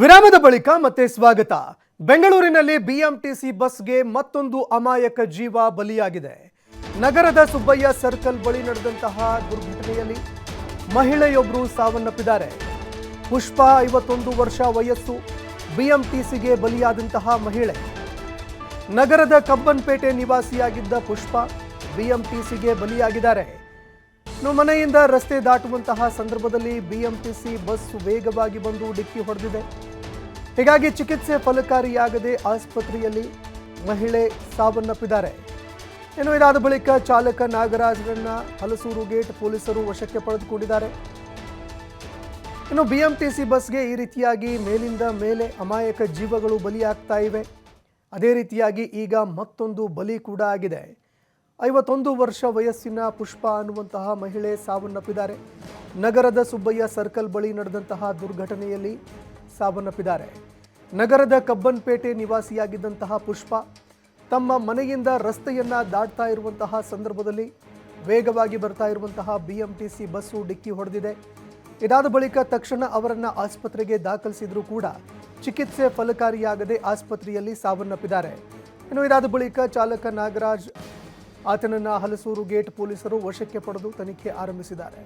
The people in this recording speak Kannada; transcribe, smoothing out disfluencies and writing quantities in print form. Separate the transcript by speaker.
Speaker 1: ವಿರಾಮದ ಬಳಿಕ ಮತ್ತೆ ಸ್ವಾಗತ. ಬೆಂಗಳೂರಿನಲ್ಲಿ ಬಿಎಂಟಿಸಿ ಬಸ್ಗೆ ಮತ್ತೊಂದು ಅಮಾಯಕ ಜೀವ ಬಲಿಯಾಗಿದೆ. ನಗರದ ಸುಬ್ಬಯ್ಯ ಸರ್ಕಲ್ ಬಳಿ ನಡೆದಂತಹ ದುರ್ಘಟನೆಯಲ್ಲಿ ಮಹಿಳೆಯೊಬ್ಬರು ಸಾವನ್ನಪ್ಪಿದ್ದಾರೆ. ಪುಷ್ಪ 51 ವರ್ಷ ವಯಸ್ಸು, ಬಿಎಂಟಿಸಿಗೆ ಬಲಿಯಾದಂತಹ ಮಹಿಳೆ. ನಗರದ ಕಬ್ಬನ್ಪೇಟೆ ನಿವಾಸಿಯಾಗಿದ್ದ ಪುಷ್ಪ ಬಿಎಂಟಿಸಿಗೆ ಬಲಿಯಾಗಿದ್ದಾರೆ. ಮನೆಯಿಂದ ರಸ್ತೆ ದಾಟುವಂತಹ ಸಂದರ್ಭದಲ್ಲಿ ಬಿಎಂಟಿಸಿ ಬಸ್ ವೇಗವಾಗಿ ಬಂದು ಡಿಕ್ಕಿ ಹೊಡೆದಿದೆ. ಹೀಗಾಗಿ ಚಿಕಿತ್ಸೆ ಫಲಕಾರಿಯಾಗದೆ ಆಸ್ಪತ್ರೆಯಲ್ಲಿ ಮಹಿಳೆ ಸಾವನ್ನಪ್ಪಿದ್ದಾರೆ. ಇದಾದ ಬಳಿಕ ಚಾಲಕ ನಾಗರಾಜ್ರನ್ನ ಹಲಸೂರು ಗೇಟ್ ಪೊಲೀಸರು ವಶಕ್ಕೆ ಪಡೆದುಕೊಂಡಿದ್ದಾರೆ. ಬಿಎಂಟಿಸಿ ಬಸ್ಗೆ ಈ ರೀತಿಯಾಗಿ ಮೇಲಿಂದ ಮೇಲೆ ಅಮಾಯಕ ಜೀವಗಳು ಬಲಿಯಾಗ್ತಾ ಇವೆ. ಅದೇ ರೀತಿಯಾಗಿ ಈಗ ಮತ್ತೊಂದು ಬಲಿ ಕೂಡ ಆಗಿದೆ. 51 ವರ್ಷ ವಯಸ್ಸಿನ ಪುಷ್ಪ ಅನ್ನುವಂತಹ ಮಹಿಳೆ ಸಾವನ್ನಪ್ಪಿದ್ದಾರೆ. ನಗರದ ಸುಬ್ಬಯ್ಯ ಸರ್ಕಲ್ ಬಳಿ ನಡೆದಂತಹ ದುರ್ಘಟನೆಯಲ್ಲಿ ಸಾವನ್ನಪ್ಪಿದ್ದಾರೆ. ನಗರದ ಕಬ್ಬನ್ಪೇಟೆ ನಿವಾಸಿಯಾಗಿದ್ದಂತಹ ಪುಷ್ಪ ತಮ್ಮ ಮನೆಯಿಂದ ರಸ್ತೆಯನ್ನ ದಾಟ್ತಾ ಇರುವಂತಹ ಸಂದರ್ಭದಲ್ಲಿ ವೇಗವಾಗಿ ಬರ್ತಾ ಇರುವಂತಹ ಬಿಎಂಟಿಸಿ ಬಸ್ಸು ಡಿಕ್ಕಿ ಹೊಡೆದಿದೆ. ಇದಾದ ಬಳಿಕ ತಕ್ಷಣ ಅವರನ್ನ ಆಸ್ಪತ್ರೆಗೆ ದಾಖಲಿಸಿದ್ರು ಕೂಡ ಚಿಕಿತ್ಸೆ ಫಲಕಾರಿಯಾಗದೆ ಆಸ್ಪತ್ರೆಯಲ್ಲಿ ಸಾವನ್ನಪ್ಪಿದ್ದಾರೆ. ಇದಾದ ಬಳಿಕ ಚಾಲಕ ನಾಗರಾಜ್ ಆತನನ್ನ ಹಲಸೂರು ಗೇಟ್ ಪೊಲೀಸರು ವಶಕ್ಕೆ ಪಡೆದು ತನಿಖೆ ಆರಂಭಿಸಿದ್ದಾರೆ.